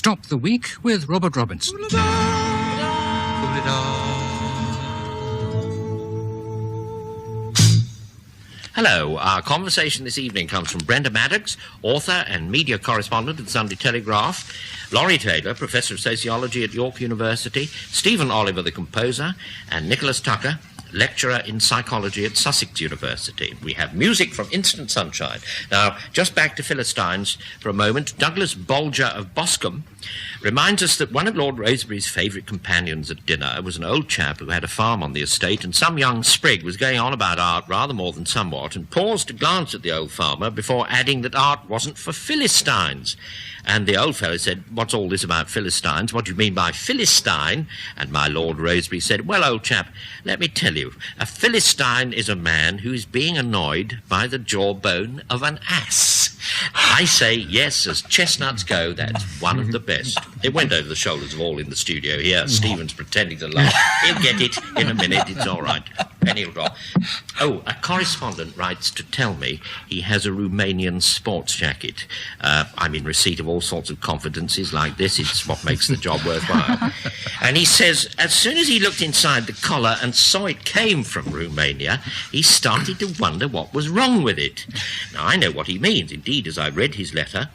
Stop the Week with Robert Robinson. Hello, our conversation this evening comes from Brenda Maddox, author and media correspondent at the Sunday Telegraph, Laurie Taylor, Professor of Sociology at York University, Stephen Oliver, the composer, and Nicholas Tucker, lecturer in psychology at Sussex University. We have music from Instant Sunshine. Now, just back to Philistines for a moment. Douglas Bolger of Boscombe reminds us that one of Lord Rosebery's favourite companions at dinner was an old chap who had a farm on the estate, and some young sprig was going on about art rather more than somewhat, and paused to glance at the old farmer before adding that art wasn't for Philistines. And the old fellow said, "What's all this about Philistines? What do you mean by Philistine?" And my Lord Rosebery said, "Well, old chap, let me tell you, a Philistine is a man who is being annoyed by the jawbone of an ass." I say, yes, as chestnuts go, that's one of the best. It went over the shoulders of all in the studio here. Stephen's pretending to laugh. He'll get it in a minute, it's all right. Penny'll drop. Oh, a correspondent writes to tell me he has a Romanian sports jacket. I'm in receipt of all sorts of confidences like this. It's what makes the job worthwhile. And he says, as soon as he looked inside the collar and saw it came from Romania, he started to wonder what was wrong with it. Now, I know what he means. Indeed, as I read his letter,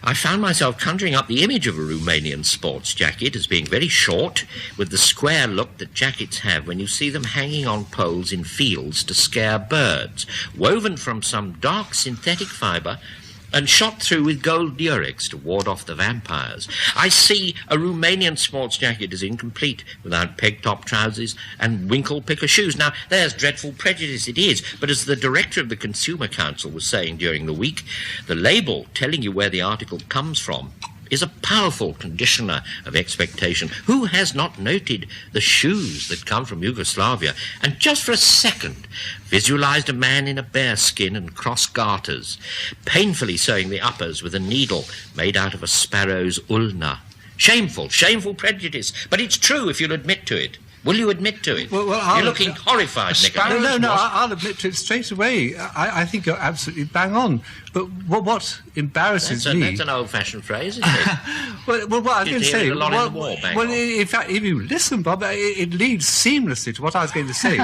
I found myself conjuring up the image of a Romanian sports jacket as being very short, with the square look that jackets have when you see them hanging on poles in fields to scare birds, woven from some dark synthetic fibre and shot through with gold durex to ward off the vampires. I see a Romanian sports jacket as incomplete without peg-top trousers and winkle-picker shoes. Now, there's dreadful prejudice, it is, but as the director of the Consumer Council was saying during the week, the label telling you where the article comes from is a powerful conditioner of expectation. Who has not noted the shoes that come from Yugoslavia and just for a second visualized a man in a bearskin and cross garters, painfully sewing the uppers with a needle made out of a sparrow's ulna? Shameful, shameful prejudice, but it's true if you'll admit to it. Will you admit to it? Well, you're looking horrified, Nicholas. No, I'll admit to it straight away. I think you're absolutely bang on. But what embarrasses me... That's an old-fashioned phrase, isn't it? well, what I was going to say... A lot in the war, bang on. In fact, if you listen, Bob, it leads seamlessly to what I was going to say,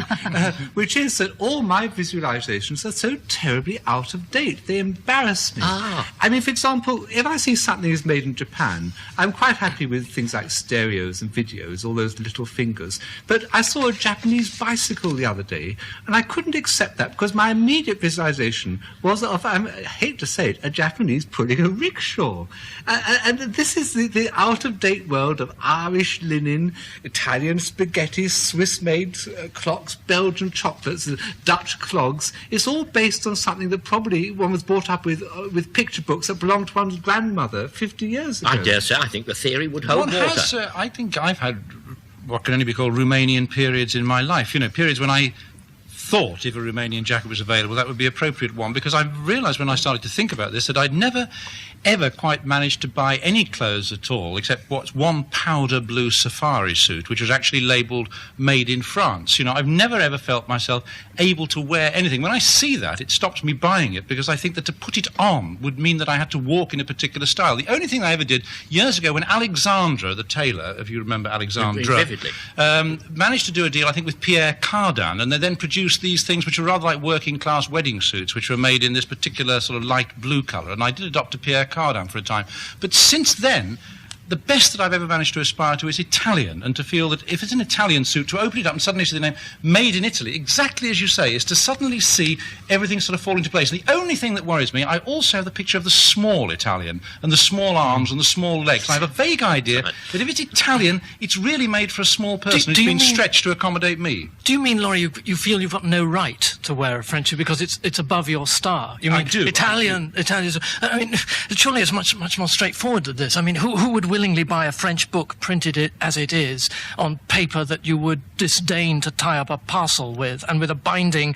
which is that all my visualisations are so terribly out of date. They embarrass me. I mean, for example, if I see something is made in Japan, I'm quite happy with things like stereos and videos, all those little fingers. But I saw a Japanese bicycle the other day, and I couldn't accept that because my immediate visualisation was of, I hate to say it, a Japanese pulling a rickshaw. And this is the out-of-date world of Irish linen, Italian spaghetti, Swiss-made clocks, Belgian chocolates, Dutch clogs. It's all based on something that probably one was brought up with picture books that belonged to one's grandmother 50 years ago. I dare say, I think the theory would hold water. I think I've had what can only be called Romanian periods in my life. You know, periods when I thought if a Romanian jacket was available, that would be an appropriate one, because I realised when I started to think about this that I'd never, ever quite managed to buy any clothes at all, except what's one powder blue safari suit, which was actually labelled made in France. You know, I've never ever felt myself able to wear anything. When I see that, it stops me buying it, because I think that to put it on would mean that I had to walk in a particular style. The only thing I ever did years ago when Alexandra, the tailor, if you remember Alexandra, vividly, managed to do a deal, I think, with Pierre Cardin, and they then produced these things which are rather like working-class wedding suits, which were made in this particular sort of light blue colour, and I did adopt a Pierre Cardin for a time. But since then, the best that I've ever managed to aspire to is Italian, and to feel that if it's an Italian suit, to open it up and suddenly see the name Made in Italy, exactly as you say, is to suddenly see everything sort of fall into place. And the only thing that worries me, I also have the picture of the small Italian, and the small arms and the small legs. And I have a vague idea that if it's Italian, it's really made for a small person. It's been stretched to accommodate me. Do you mean, Laurie, you feel you've got no right to wear a French suit because it's above your star? You mean I do. Italians. I mean, surely it's much more straightforward than this. I mean, who would willingly buy a French book printed it as it is on paper that you would disdain to tie up a parcel with, and with a binding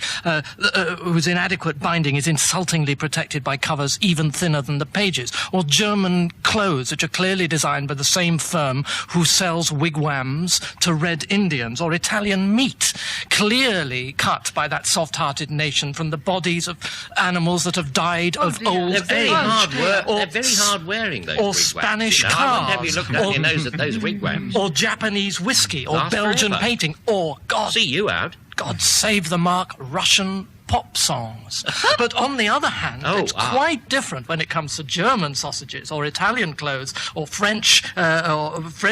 whose inadequate binding is insultingly protected by covers even thinner than the pages, or German clothes which are clearly designed by the same firm who sells wigwams to Red Indians, or Italian meat clearly cut by that soft-hearted nation from the bodies of animals that have died of old age. They're very hard wearing, those or wigwams, Spanish you know. cars. When have you looked up your nose at those wigwams? Or Japanese whiskey, or Last Belgian forever. painting, or, See you out. God save the mark, Russian pop songs. But on the other hand, it's quite different when it comes to German sausages, or Italian clothes, or French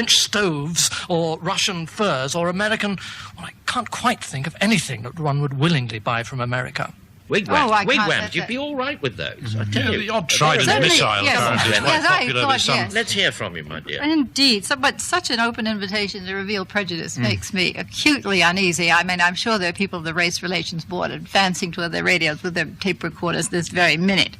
stoves, or Russian furs, or American... Well, I can't quite think of anything that one would willingly buy from America. Wigwams. I can't- Wigwams. You'd be all right with those. I tell you. The odd trident Certainly, missile, yes. apparently, is Yes, quite I popular thought, with some. yes. Let's hear from you, my dear. Indeed. But such an open invitation to reveal prejudice makes me acutely uneasy. I mean, I'm sure there are people of the Race Relations Board advancing toward their radios with their tape recorders this very minute.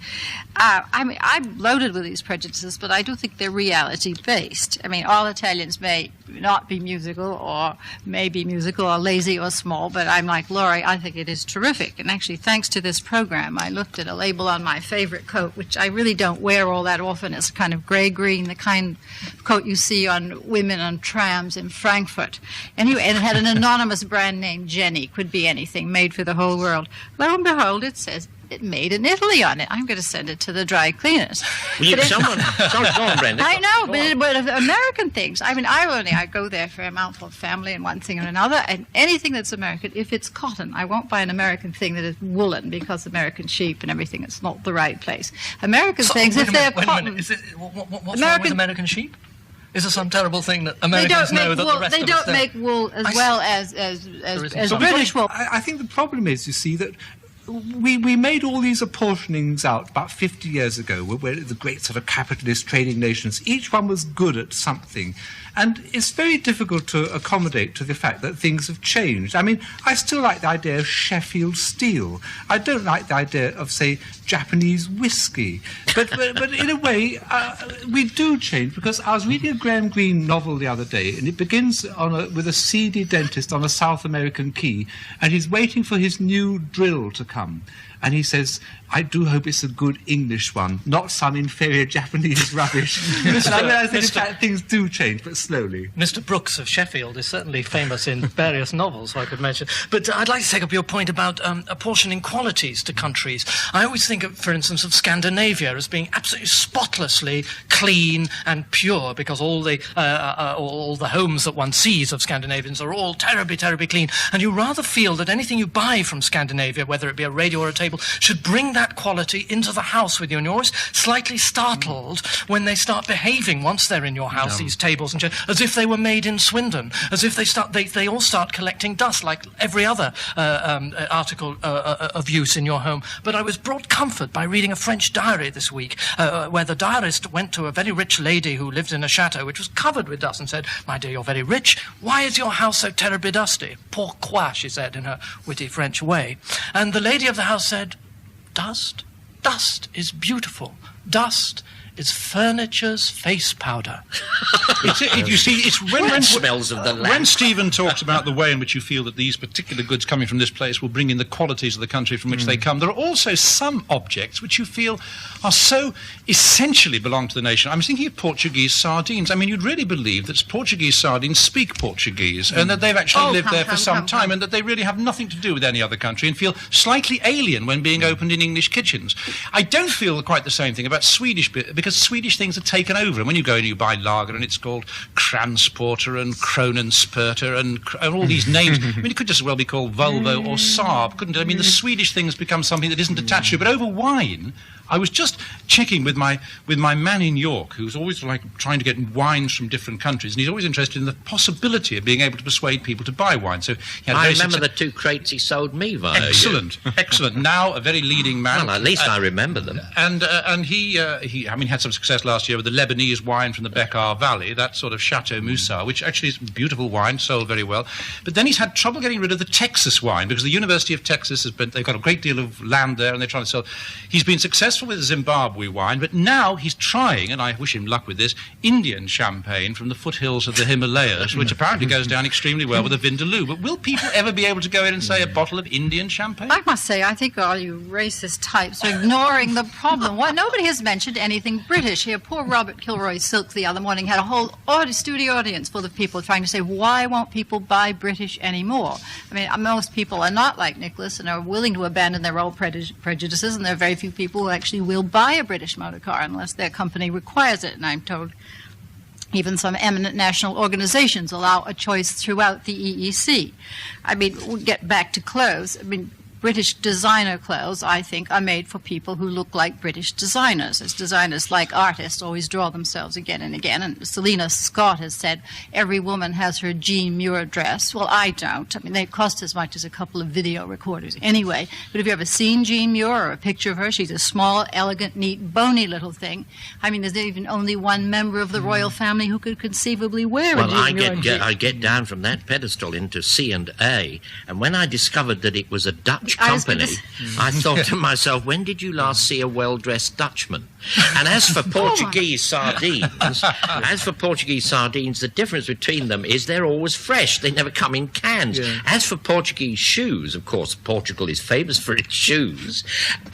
I mean, I'm loaded with these prejudices, but I do think they're reality-based. I mean, all Italians may not be musical, or may be musical, or lazy, or small, but I'm like Laurie, I think it is terrific. And actually, thanks to this program, I looked at a label on my favorite coat, which I really don't wear all that often. It's kind of gray-green, the kind of coat you see on women on trams in Frankfurt. Anyway, and it had an anonymous brand name, Jenny, could be anything, made for the whole world. Lo and behold, it says it made in Italy on it. I'm going to send it to the dry cleaners. Sorry, go on, Brenda. I know, Go on. but American things. I mean, I go there for a mouthful of family and one thing and another, and anything that's American, if it's cotton, I won't buy an American thing that is woolen, because American sheep and everything, it's not the right place. American things, if they're cotton... What's wrong with American sheep? Is there some terrible thing that They Americans don't know make that wool. the rest They of us don't make wool as well as So British wool. I think the problem is, you see, that we made all these apportionings out about 50 years ago, where the great sort of capitalist trading nations, each one was good at something. And it's very difficult to accommodate to the fact that things have changed. I mean, I still like the idea of Sheffield steel. I don't like the idea of, say, Japanese whiskey. But in a way, we do change, because I was reading a Graham Greene novel the other day, and it begins with a seedy dentist on a South American quay, and he's waiting for his new drill to come. And he says, I do hope it's a good English one, not some inferior Japanese rubbish. And I realise that in fact things do change, but slowly. Mr. Brooks of Sheffield is certainly famous in various novels, I could mention. But I'd like to take up your point about apportioning qualities to countries. I always think, for instance, of Scandinavia as being absolutely spotlessly clean and pure, because all the homes that one sees of Scandinavians are all terribly, terribly clean. And you rather feel that anything you buy from Scandinavia, whether it be a radio or a table, should bring that quality into the house with you. And you're always slightly startled when they start behaving once they're in your house, these tables and chairs, as if they were made in Swindon, as if they all start collecting dust like every other article of use in your home. But I was brought comfort by reading a French diary this week, where the diarist went to a very rich lady who lived in a chateau which was covered with dust and said, "My dear, you're very rich. Why is your house so terribly dusty?" "Pourquoi?" she said in her witty French way. And the lady of the house said, "Dust? Dust is beautiful. Dust is furniture's face powder." You see, it's when smells of the land. When Stephen talks about the way in which you feel that these particular goods coming from this place will bring in the qualities of the country from which they come, there are also some objects which you feel are so essentially belong to the nation. I'm thinking of Portuguese sardines. I mean, you'd really believe that Portuguese sardines speak Portuguese and that they've actually lived there for some time and that they really have nothing to do with any other country and feel slightly alien when being opened in English kitchens. I don't feel quite the same thing about Swedish beer, because Swedish things are taken over, and when you go and you buy lager and it's called Kransporter and Kronenspurter and all these names. I mean, it could just as well be called Volvo or Saab, couldn't it? I mean, the Swedish thing has become something that isn't attached to it. But over wine, I was just checking with my man in York, who's always like trying to get wines from different countries, and he's always interested in the possibility of being able to persuade people to buy wine. So he had I remember the 2 crates he sold me via Excellent, excellent. Now a very leading man. Well, at least I remember them. And he had some success last year with the Lebanese wine from the Bekaa Valley, that sort of Chateau Moussard, which actually is beautiful wine, sold very well. But then he's had trouble getting rid of the Texas wine, because the University of Texas they've got a great deal of land there, and they're trying to sell. He's been successful with Zimbabwe wine, but now he's trying, and I wish him luck with this, Indian champagne from the foothills of the Himalayas, which apparently goes down extremely well with a Vindaloo. But will people ever be able to go in and say a bottle of Indian champagne? I must say, I think all you racist types are ignoring the problem. Nobody has mentioned anything British here. Poor Robert Kilroy Silk the other morning had a whole studio audience full of people trying to say, why won't people buy British anymore? I mean, most people are not like Nicholas and are willing to abandon their old prejudices, and there are very few people who actually will buy a British motor car unless their company requires it. And I'm told Even some eminent national organizations allow a choice throughout the EEC. I mean, we'll get back to clothes. I mean, British designer clothes, I think, are made for people who look like British designers, as designers, like artists, always draw themselves again and again. And Selina Scott has said, every woman has her Jean Muir dress. Well, I don't. I mean, they cost as much as a couple of video recorders anyway. But have you ever seen Jean Muir or a picture of her? She's a small, elegant, neat, bony little thing. I mean, there's even only one member of the royal family who could conceivably wear a Jean Muir. I get down from that pedestal into C&A, and when I discovered that it was a Dutch company, I thought to myself, when did you last see a well-dressed Dutchman? And as for Portuguese sardines, the difference between them is they're always fresh. They never come in cans. Yeah. As for Portuguese shoes, of course, Portugal is famous for its shoes.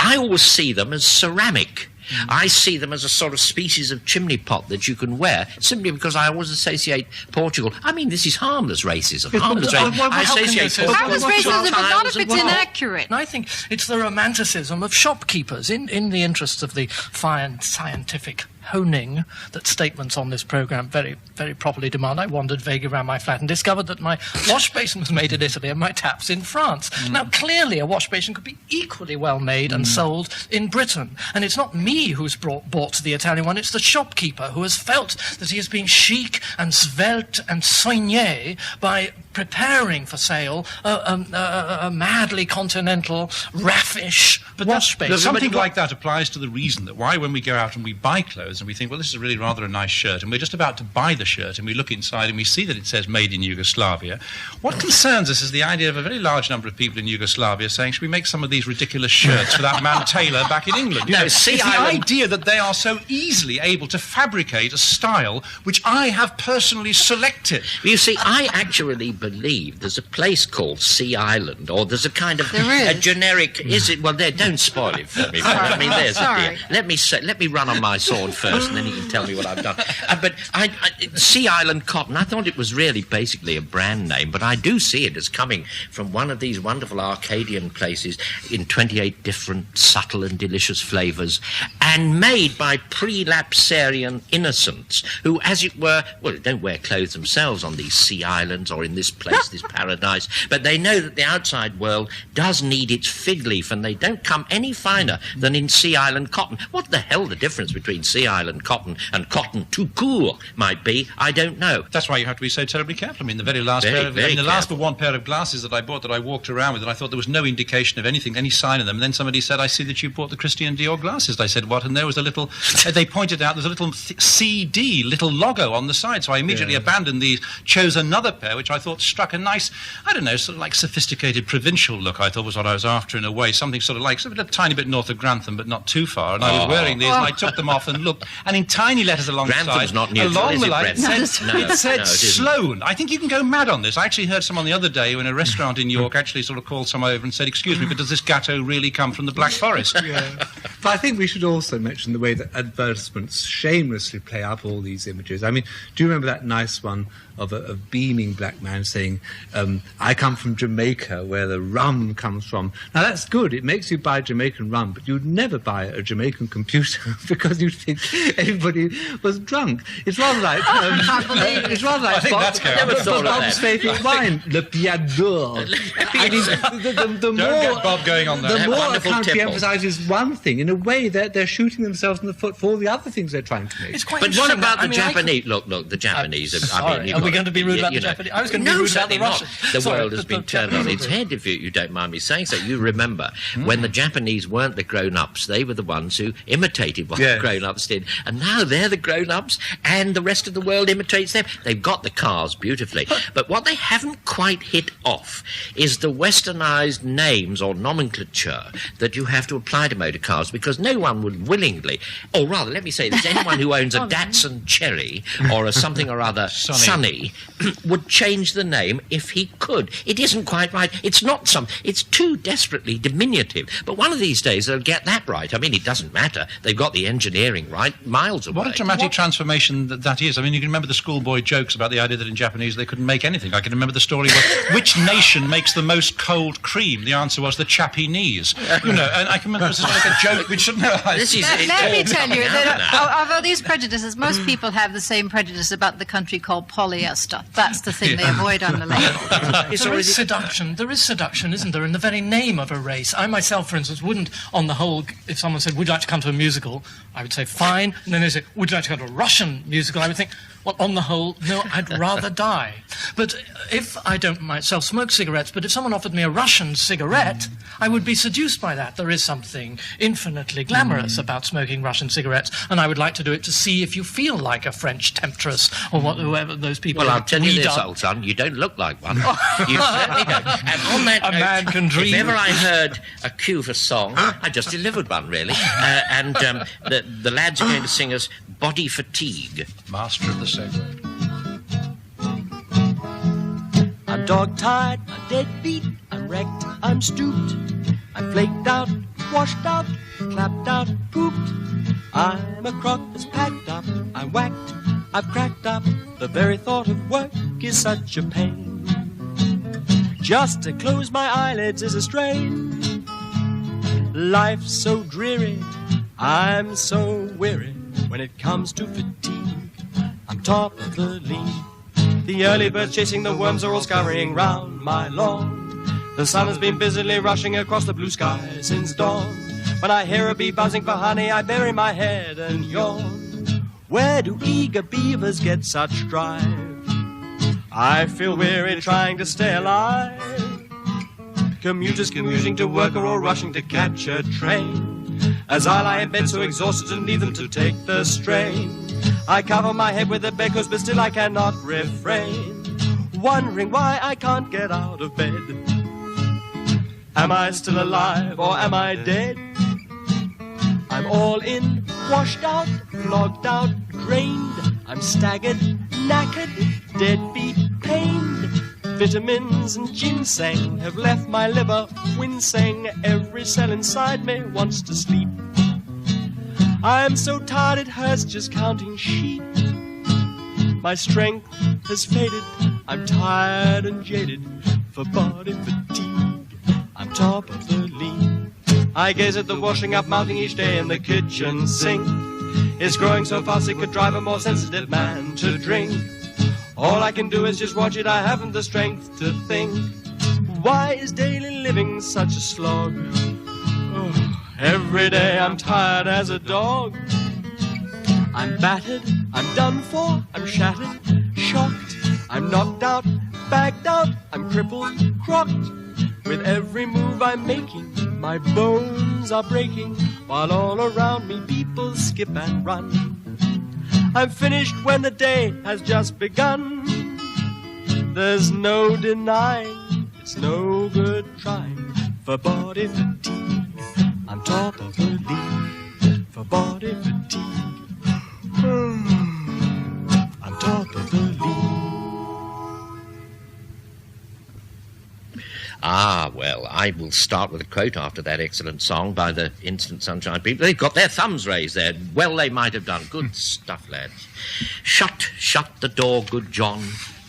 I always see them as ceramic. I see them as a sort of species of chimney pot that you can wear, simply because I always associate Portugal. I mean, this is harmless racism. Harmless racism. I associate Portugal. Harmless racism, but not if it's inaccurate. And I think it's the romanticism of shopkeepers. In the interests of the fine scientific honing that statements on this programme very, very properly demand, I wandered vaguely around my flat and discovered that my wash basin was made in Italy and my taps in France. Now, clearly, a wash basin could be equally well made and sold in Britain. And it's not me who's bought the Italian one, it's the shopkeeper who has felt that he has been chic and svelte and soigné by preparing for sale a madly continental, raffish wash basin. Something like that applies to the reason that why, when we go out and we buy clothes and we think, well, this is really rather a nice shirt, and we're just about to buy the shirt and we look inside and we see that it says made in Yugoslavia, what concerns us is the idea of a very large number of people in Yugoslavia saying, should we make some of these ridiculous shirts for that man Taylor back in England? It's the idea that they are so easily able to fabricate a style which I have personally selected. You see, I actually believe there's a place called Sea Island, or there's a kind of a generic. Is it? Well, there. Don't spoil it for me. I mean, there's a deal. Let me run on my sword first, and then you can tell me what I've done. But Sea Island cotton. I thought it was really basically a brand name, but I do see it as coming from one of these wonderful Arcadian places in 28 different subtle and delicious flavours, and made by prelapsarian innocents who, as it were, well, don't wear clothes themselves on these sea islands or in this place, this paradise, but they know that the outside world does need its fig leaf, and they don't come any finer than in Sea Island cotton. What the hell the difference between Sea Island cotton and cotton tout court might be, I don't know. That's why you have to be so terribly careful. I mean, the very last last but one pair of glasses that I bought, that I walked around with, and I thought there was no indication of anything, any sign of them. And then somebody said, I see that you bought the Christian Dior glasses. I said, what? And there was a little, they pointed out, there's a little CD, little logo on the side. So I immediately abandoned these, chose another pair, which I thought struck a nice, I don't know, sort of like sophisticated provincial look, I thought was what I was after in a way. Something sort of like, a tiny bit north of Grantham, but not too far. And I was wearing these, and I took them off and looked, and in tiny letters alongside, Grantham's not neutral, along the line, it said Sloane. I think you can go mad on this. I actually heard someone the other day in a restaurant in York actually sort of called someone over and said, excuse me, but does this gatto really come from the Black Forest? But I think we should also mention the way that advertisements shamelessly play up all these images. I mean, do you remember that nice one of a beaming black man saying, I come from Jamaica, where the rum comes from. Now, that's good. It makes you buy Jamaican rum, but you'd never buy a Jamaican computer because you'd think everybody was drunk. It's rather like... it's rather like... I think that's Bob's favourite wine, Le Piador. I mean, the more... get Bob going on there. The more a country emphasises one thing, in a way, they're shooting themselves in the foot for all the other things they're trying to make. It's quite but what about the Japanese? Look, the Japanese... Are we going to be rude about the Japanese? I was going to be rude about the Russians. The world has been turned on its head, if you don't mind me saying so. You remember when the Japanese weren't the grown-ups, they were the ones who imitated what the grown-ups did. And now they're the grown-ups, and the rest of the world imitates them. They've got the cars beautifully. But what they haven't quite hit off is the westernised names or nomenclature that you have to apply to motor cars, because no one would willingly, or rather, let me say this, anyone who owns a Datsun Cherry or a something or other Sunny would change the name if he could. It isn't quite right. It's not it's too desperately diminutive. But one of these days they'll get that right. I mean, it doesn't matter. They've got the engineering right miles away. What a dramatic transformation that is. I mean, you can remember the schoolboy jokes about the idea that in Japanese they couldn't make anything. I can remember the story was, which nation makes the most cold cream? The answer was the Japanese. You know, and I can remember it was like a joke We should know. This is Let me tell you, that although these prejudices, most people have the same prejudice about the country called polyester. That's the thing they avoid on the label. There is seduction, isn't there, in the very name of a race? I myself, for instance, wouldn't, on the whole, if someone said, would you like to come to a musical, I would say, fine. And then they say, would you like to go to a Russian musical? I would think, well, on the whole, no, I'd rather die. But if I don't myself smoke cigarettes, but if someone offered me a Russian cigarette, I would be seduced by that. There is something infinitely glamorous about smoking Russian cigarettes, and I would like to do it to see if you feel like a French temptress or whoever those people Well, are. I'll tell you this, old son, you don't look like one. You certainly don't. And on that A note, man can dream. if ever I heard a cue for song, I just delivered one, really. And the lads are going to sing us Body Fatigue. Master of the segue. I'm dog-tired, I'm deadbeat, I'm wrecked, I'm stooped, I'm flaked out, washed out, clapped out, pooped. I'm a crock that's packed up, I'm whacked, I've cracked up. The very thought of work is such a pain. Just to close my eyelids is a strain. Life's so dreary, I'm so weary. When it comes to fatigue, I'm top of the league. The early birds chasing the worms are all scurrying round my lawn. The sun has been busily rushing across the blue sky since dawn. When I hear a bee buzzing for honey, I bury my head and yawn. Where do eager beavers get such drive? I feel weary trying to stay alive. Commuters commuting to work are all rushing to catch a train. As I lie in bed so exhausted and leave them to take the strain, I cover my head with the bedclothes, but still I cannot refrain, wondering why I can't get out of bed. Am I still alive or am I dead? I'm all in, washed out, flogged out, drained. I'm staggered, knackered, deadbeat, pained. Vitamins and ginseng have left my liver wincing. Every cell inside me wants to sleep. I'm so tired it hurts just counting sheep. My strength has faded, I'm tired and jaded. For body fatigue, I'm top of the league. I gaze at the washing up mounting each day in the kitchen sink. It's growing so fast it could drive a more sensitive man to drink. All I can do is just watch it, I haven't the strength to think. Why is daily living such a slog? Oh, every day I'm tired as a dog. I'm battered, I'm done for, I'm shattered, shocked. I'm knocked out, bagged out, I'm crippled, crocked. With every move I'm making, my bones are breaking, while all around me people skip and run. I'm finished when the day has just begun. There's no denying, it's no good trying. For body fatigue, I'm top of the league. For body fatigue, I'm top of the league. Ah, well, I will start with a quote after that excellent song by the Instant Sunshine people. They've got their thumbs raised there. Well, they might have done. Good stuff, lads. Shut the door, good John.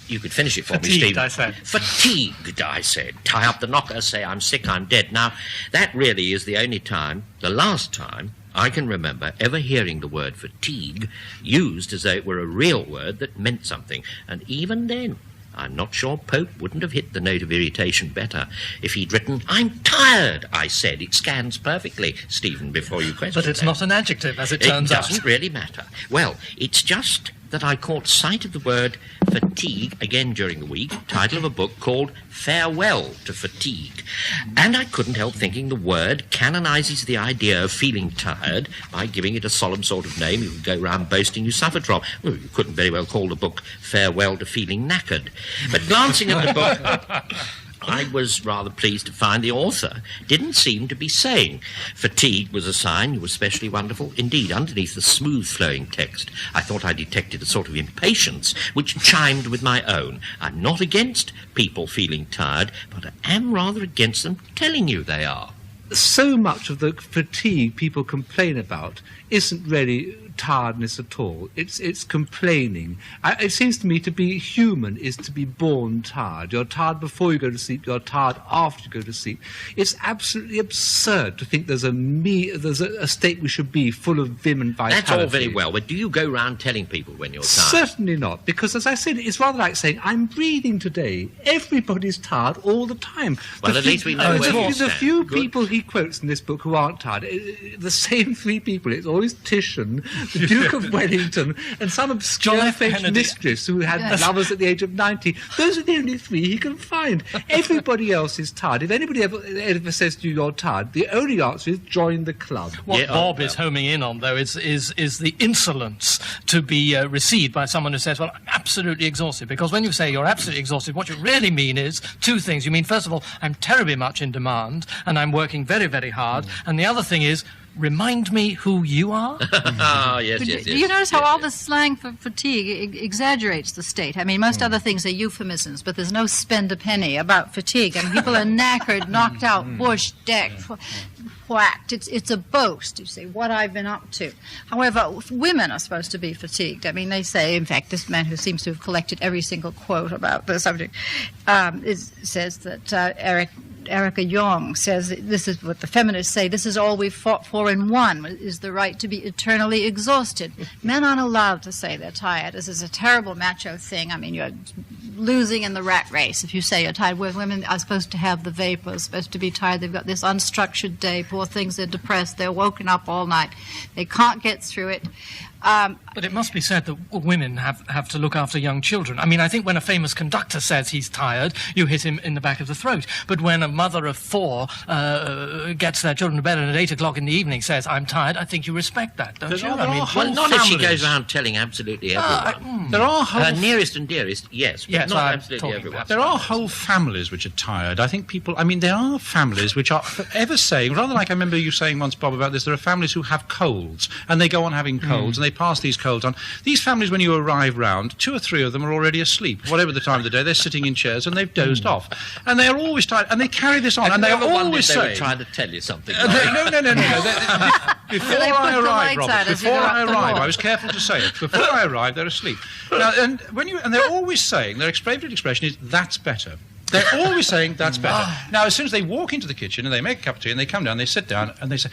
You could finish it for me, Stephen. I said. Fatigued, I said. Tie up the knocker, say I'm sick, I'm dead. Now, that really is the only time, the last time, I can remember ever hearing the word fatigue used as though it were a real word that meant something. And even then, I'm not sure Pope wouldn't have hit the note of irritation better if he'd written, I'm tired, I said. It scans perfectly, Stephen, before you question But it's that. not an adjective, as it turns out. It doesn't really matter. Well, it's just that I caught sight of the word fatigue again during the week, title of a book called Farewell to Fatigue. And I couldn't help thinking the word canonizes the idea of feeling tired by giving it a solemn sort of name you could go round boasting you suffered from. Well, you couldn't very well call the book Farewell to Feeling Knackered. But glancing at the book, I was rather pleased to find the author didn't seem to be saying fatigue was a sign you were especially wonderful. Indeed, underneath the smooth-flowing text, I thought I detected a sort of impatience which chimed with my own. I'm not against people feeling tired, but I am rather against them telling you they are. So much of the fatigue people complain about isn't really tiredness at all. It's complaining. It seems to me to be human is to be born tired. You're tired before you go to sleep. You're tired after you go to sleep. It's absolutely absurd to think there's a state we should be full of vim and vitality. That's all very well, but do you go round telling people when you're tired? Certainly not, because as I said, it's rather like saying, I'm breathing today. Everybody's tired all the time. Well, at least we know where you stand. The few people he quotes in this book who aren't tired, the same three people. It's always Titian, the Duke of Wellington, and some obscure French mistress who had lovers at the age of 90. Those are the only three he can find. Everybody else is tired. If anybody ever says to you, you're tired, the only answer is join the club. What Bob is homing in on, though, is the insolence to be received by someone who says, well, I'm absolutely exhausted. Because when you say you're absolutely exhausted, what you really mean is two things. You mean, first of all, I'm terribly much in demand, and I'm working very, very hard. And the other thing is, remind me who you are? Yes. Do you notice how all the slang for fatigue exaggerates the state? I mean, most other things are euphemisms, but there's no spend a penny about fatigue. I mean, people are knackered, knocked out, bushed, decked, whacked. It's a boast, you see, what I've been up to. However, women are supposed to be fatigued. I mean, they say, in fact, this man who seems to have collected every single quote about the subject says that Erica Young says this is what the feminists say, this is all we've fought for and won, is the right to be eternally exhausted. Men aren't allowed to say they're tired. This is a terrible macho thing. I mean, you're losing in the rat race if you say you're tired. Where women are supposed to have the vapors, supposed to be tired. They've got this unstructured day. Poor things, they're depressed. They're woken up all night. They can't get through it. But it must be said that women have to look after young children. I mean, I think when a famous conductor says he's tired, you hit him in the back of the throat. But when a mother of 4 gets their children to bed and at 8 o'clock in the evening says, I'm tired, I think you respect that, don't you? I mean, well, not if she goes around telling absolutely everyone. There are her nearest and dearest, yes, but not absolutely everyone. There are whole families which are tired. I think people, I mean, there are families which are forever saying, rather like I remember you saying once, Bob, about this, there are families who have colds, and they go on having colds, and they pass these colds on. These families, when you arrive round, 2 or 3 of them are already asleep. Whatever the time of the day, they're sitting in chairs and they've dozed off. And they're always tired, and they carry this on, and they're always saying... They were trying to tell you something. No. Before I arrived, Robert, I was careful to say it. Before I arrived, they're asleep. Now, and they're always saying, their favorite expression is, that's better. They're always saying, that's better. Now, as soon as they walk into the kitchen and they make a cup of tea and they come down, they sit down and they say,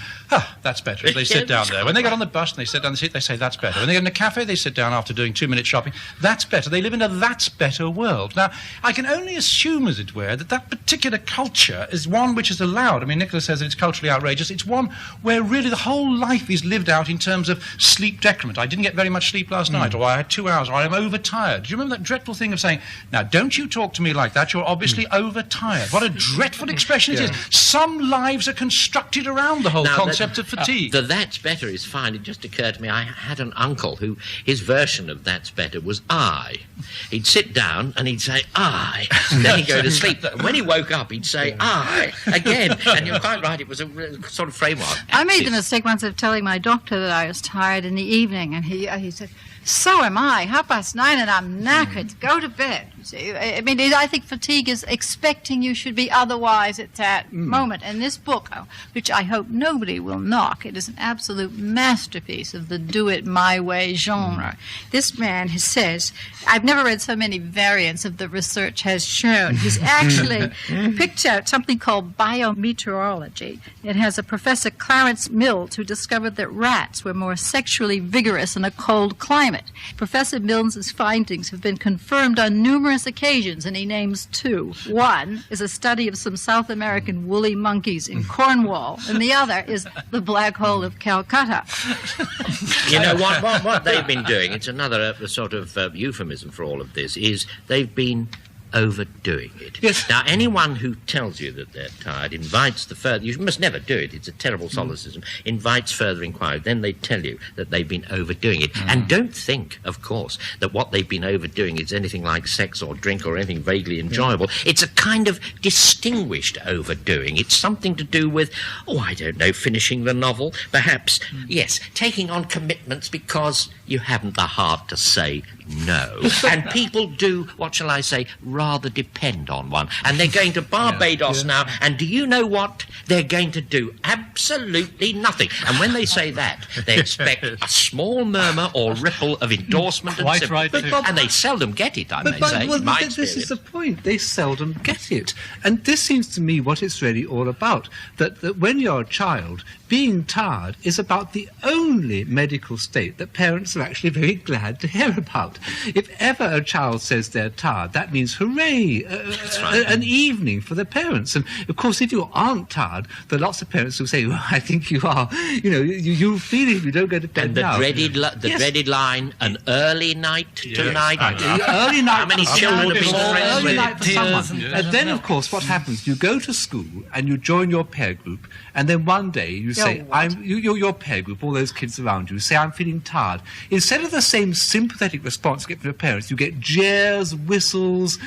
that's better. They sit down there. When they get on the bus and they sit down the seat, they say, that's better. When they get in a cafe, they sit down after doing 2-minute shopping. That's better. They live in a that's better world. Now, I can only assume, as it were, that particular culture is one which is allowed. I mean, Nicholas says it's culturally outrageous. It's one where really the whole life is lived out in terms of sleep decrement. I didn't get very much sleep last night, or I had 2 hours, or I'm overtired. Do you remember that dreadful thing of saying, now, don't you talk to me like that, you're obviously overtired. What a dreadful expression it is. Some lives are constructed around the whole concept of fatigue. The that's better is fine. It just occurred to me, I had an uncle who, his version of that's better was I. He'd sit down and he'd say, I. Then he'd go to sleep. And when he woke up, he'd say, I, again. And you're quite right, it was a sort of framework. I made the mistake once of telling my doctor that I was tired in the evening, and he said, so am I. 9:30 and I'm knackered. Go to bed. See? I mean, I think fatigue is expecting you should be otherwise at that moment. And this book, which I hope nobody will knock, it is an absolute masterpiece of the do-it-my-way genre. This man says, I've never read so many variants of the research has shown. He's actually picked out something called biometeorology. It has a Professor Clarence Mills who discovered that rats were more sexually vigorous in a cold climate. Professor Mills's findings have been confirmed on numerous occasions, and he names 2. One is a study of some South American woolly monkeys in Cornwall, and the other is the black hole of Calcutta. You know, what they've been doing, it's another sort of euphemism for all of this, is they've been overdoing it. Yes. Now, anyone who tells you that they're tired invites the further... You must never do it. It's a terrible solecism. Invites further inquiry. Then they tell you that they've been overdoing it. And don't think, of course, that what they've been overdoing is anything like sex or drink or anything vaguely enjoyable. It's a kind of distinguished overdoing. It's something to do with, I don't know, finishing the novel. Perhaps, yes, taking on commitments because you haven't the heart to say no. And people do, what shall I say, rather rather depend on one. And they're going to Barbados now, and do you know what? They're going to do absolutely nothing. And when they say that, they expect a small murmur or ripple of endorsement and sympathy. Right, too. And they seldom get it, I may say, well, in my this is experience. the point. They seldom get it. And this seems to me what it's really all about. That when you're a child, being tired is about the only medical state that parents are actually very glad to hear about. If ever a child says they're tired, that means hooray, an evening for the parents. And of course, if you aren't tired, there are lots of parents who say, well, I think you are. You know, you'll feel it if you don't go to bed And the now. dreaded line, an early night tonight. Early night. How many children have been friends early with night for it? someone. And then, of course, what happens? You go to school and you join your peer group, and then one day you say, you're your peer group, all those kids around you, say, I'm feeling tired. Instead of the same sympathetic response you get from your parents, you get jeers, whistles,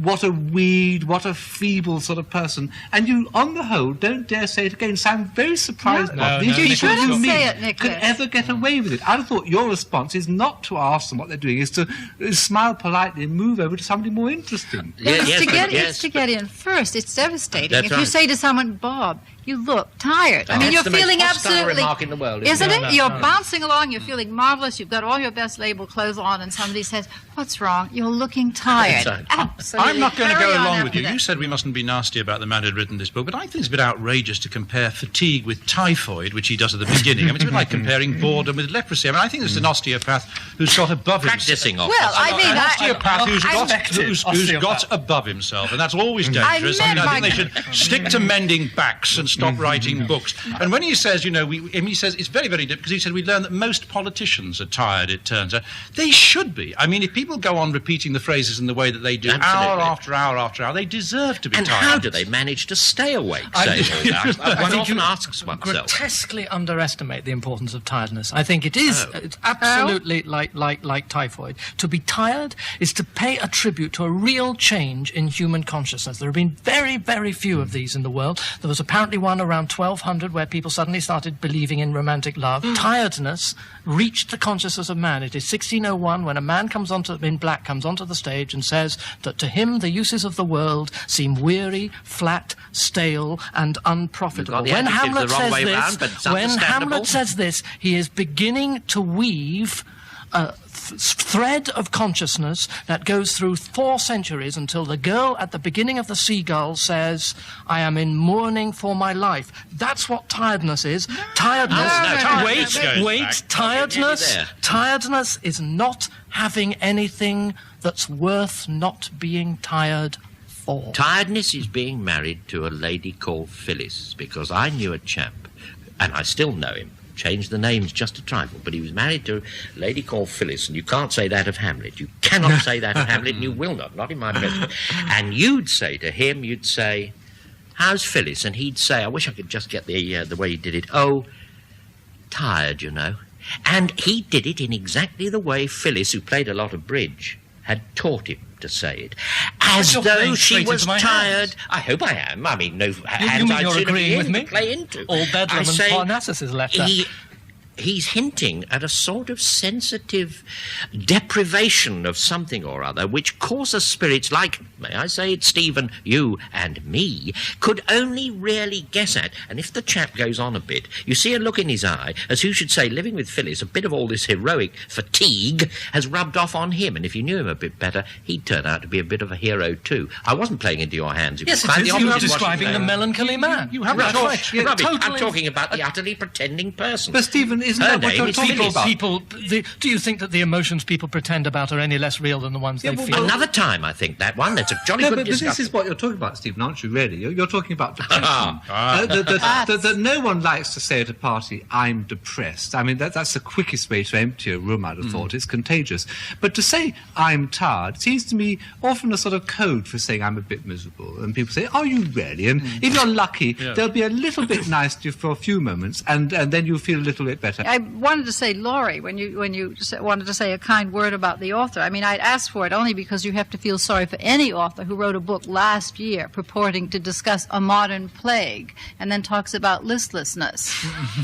what a weed, what a feeble sort of person. And you, on the whole, don't dare say it again. So I'm very surprised, Bob, these people shouldn't you say it, meet Nicholas. could ever get away with it. I thought your response is not to ask them what they're doing, is to smile politely and move over to somebody more interesting. It's to get in first. It's devastating. That's If you right. say to someone, Bob, you look tired. I mean, That's you're the most feeling hostile absolutely... remark in the world, Isn't isn't it? You're bouncing along, you're feeling marvellous, you've got all your best label clothes on, and somebody says, what's wrong? You're looking tired. That's right. Absolutely. I'm not going to Carry go on along after with you. that. You said we mustn't be nasty about the man who'd written this book, but I think it's a bit outrageous to compare fatigue with typhoid, which he does at the beginning. I mean, it's a bit like comparing boredom with leprosy. I mean, I think there's an osteopath who's got above Practicing himself. off. Well, I mean, An osteopath who's osteopath. got above himself, and that's always dangerous. meant I think by- they should stick to mending backs and stop writing books. And when he says, he says it's very, very difficult, because he said we learn that most politicians are tired, it turns out. They should be. I mean, if people go on repeating the phrases in the way that they do, Absolutely. hour after hour after hour, they deserve to be And tired. how do they manage to stay awake saying all that? One think often you asks oneself. grotesquely underestimate the importance of tiredness. I think it is it's absolutely like typhoid. To be tired is to pay a tribute to a real change in human consciousness. There have been very, very few of these in the world. There was apparently one around 1200 where people suddenly started believing in romantic love. Tiredness reached the consciousness of man. It is 1601 when a man in black comes onto the stage and says that to him the uses of the world seem weary, flat, stale, and unprofitable. You've got the adjectives the wrong way round, but it's When understandable. Hamlet says this, he is beginning to weave a thread of consciousness that goes through 4 centuries until the girl at the beginning of The Seagull says, I am in mourning for my life. That's what tiredness is. Tiredness. Wait. Tiredness is not having anything that's worth not being tired for. Tiredness is being married to a lady called Phyllis, because I knew a chap, and I still know him, changed the names just a trifle, but he was married to a lady called Phyllis, and you can't say that of Hamlet. You cannot say that of Hamlet, and you will not in my presence. And you'd say to him, you'd say, how's Phyllis? And he'd say, I wish I could just get the way he did it, oh, tired, you know. And he did it in exactly the way Phyllis, who played a lot of bridge, had taught him to say it. As You're though playing she straight was into my tired. hands. I hope I am. I mean, no You hands mean I'd you're sooner be agreeing in with to me? play into. All Bedlam I and say Parnassus is left out. He's hinting at a sort of sensitive deprivation of something or other which coarser spirits like, may I say it, Stephen, you and me, could only really guess at. And if the chap goes on a bit, you see a look in his eye as who should say, living with Phyllis, a bit of all this heroic fatigue has rubbed off on him. And if you knew him a bit better, he'd turn out to be a bit of a hero too. I wasn't playing into your hands. It Yes, was quite it is. the You are opposite of what describing you're the saying. melancholy man. You haven't Rubbish. talked. Rubbish. I'm totally- talking about the utterly pretending person. But, Stephen, isn't Her that what name you're is talking Phyllis. about? Do you think that the emotions people pretend about are any less real than the ones they feel? Another time, I think, that one. That's a jolly No, good but this discussion. is what you're talking about, Stephen, aren't you, really? You're talking about depression. Ah. That no one likes to say at a party, I'm depressed. I mean, that's the quickest way to empty a room, I'd have thought. It's contagious. But to say, I'm tired, seems to me often a sort of code for saying I'm a bit miserable. And people say, are you really? And if you're lucky, they'll be a little bit nice to you for a few moments, and then you'll feel a little bit better. better. I wanted to say, Laurie, when you wanted to say a kind word about the author, I mean, I'd ask for it only because you have to feel sorry for any author who wrote a book last year purporting to discuss a modern plague and then talks about listlessness.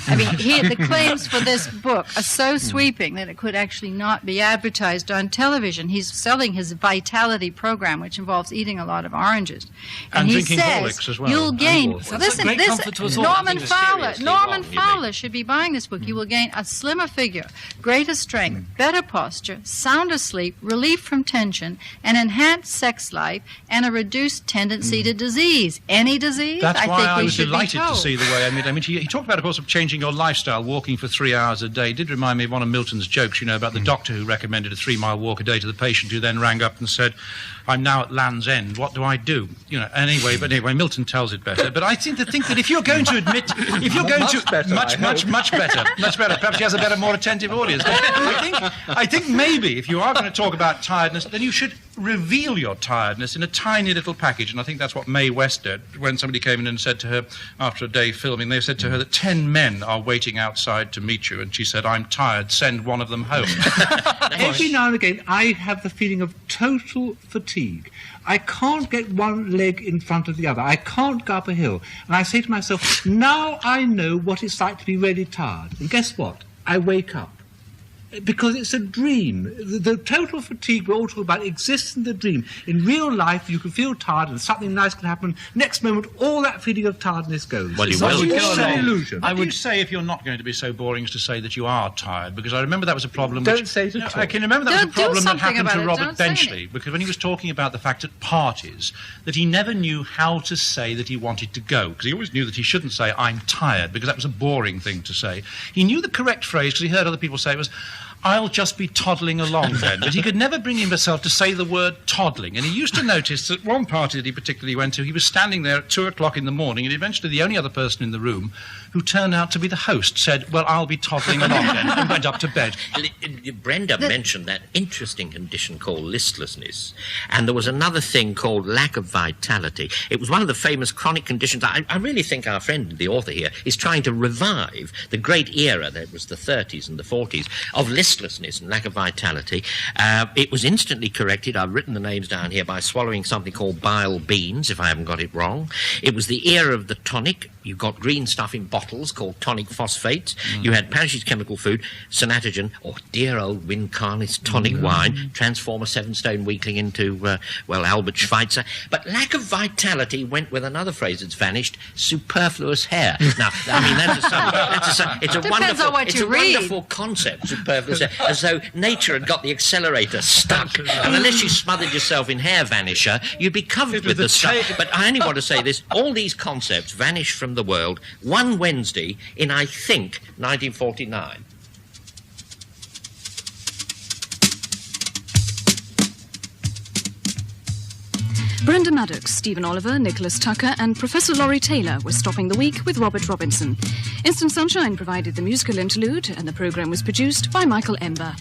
I mean, the claims for this book are so sweeping that it could actually not be advertised on television. He's selling his Vitality program, which involves eating a lot of oranges. And he drinking says Horlicks as well. you'll gain... Listen, great comfort to us all. Norman Fowler seriously wrong, should be buying this book. You will gain a slimmer figure, greater strength, better posture, sounder sleep, relief from tension, an enhanced sex life, and a reduced tendency to disease. Any disease? That's why I was should be delighted to told. see the way. I mean, he talked about, of course, of changing your lifestyle, walking for 3 hours a day. It did remind me of one of Milton's jokes, about the doctor who recommended a 3-mile walk a day to the patient, who then rang up and said, "I'm now at Land's End. What do I do?" Anyway, Milton tells it better. But I think that if you're going to admit, if you're going to much better. Perhaps he has a better, more attentive audience. I think maybe if you are going to talk about tiredness, then you should reveal your tiredness in a tiny little package. And I think that's what Mae West did when somebody came in and said to her after a day filming, they said to her that 10 men are waiting outside to meet you, and she said, "I'm tired, send one of them home." Every now and again, I have the feeling of total fatigue. I can't get one leg in front of the other. I can't go up a hill. And I say to myself, now I know what it's like to be really tired. And guess what? I wake up. Because it's a dream. The total fatigue we're all talking about exists in the dream. In real life, you can feel tired and something nice can happen. Next moment, all that feeling of tiredness goes. Well, It's you all will. an illusion. I would say, if you're not going to be so boring, as to say that you are tired, because I remember that was a problem. Don't say it at all. I can remember that was a Don't do problem that something happened to about it. Robert Don't say Benchley, because when he was talking about the fact at parties that he never knew how to say that he wanted to go, because he always knew that he shouldn't say "I'm tired," because that was a boring thing to say. He knew the correct phrase because he heard other people say it was, "I'll just be toddling along then." But he could never bring himself to say the word toddling. And he used to notice that one party that he particularly went to, he was standing there at 2 o'clock in the morning, and eventually the only other person in the room, who turned out to be the host, said, "Well, I'll be toddling along then," and went up to bed. Brenda mentioned that interesting condition called listlessness, and there was another thing called lack of vitality. It was one of the famous chronic conditions. I really think our friend, the author here, is trying to revive the great era that was the 30s and the 40s of listlessness and lack of vitality. It was instantly corrected. I've written the names down here by swallowing something called bile beans, if I haven't got it wrong. It was the era of the tonic. You got green stuff in bottles called tonic phosphates. You had Parish's chemical food, Sanatogen, or dear old Wincarnis tonic wine, transform a 7-stone weakling into, Albert Schweitzer. But lack of vitality went with another phrase that's vanished, superfluous hair. Now, I mean, it's a wonderful concept, superfluous hair, as though nature had got the accelerator stuck. And unless you smothered yourself in hair vanisher, you'd be covered with the stuff. But I only want to say this, all these concepts vanished from the world one Wednesday in, I think, 1949. Brenda Maddox, Stephen Oliver, Nicholas Tucker and Professor Laurie Taylor were stopping the week with Robert Robinson. Instant Sunshine provided the musical interlude and the programme was produced by Michael Ember.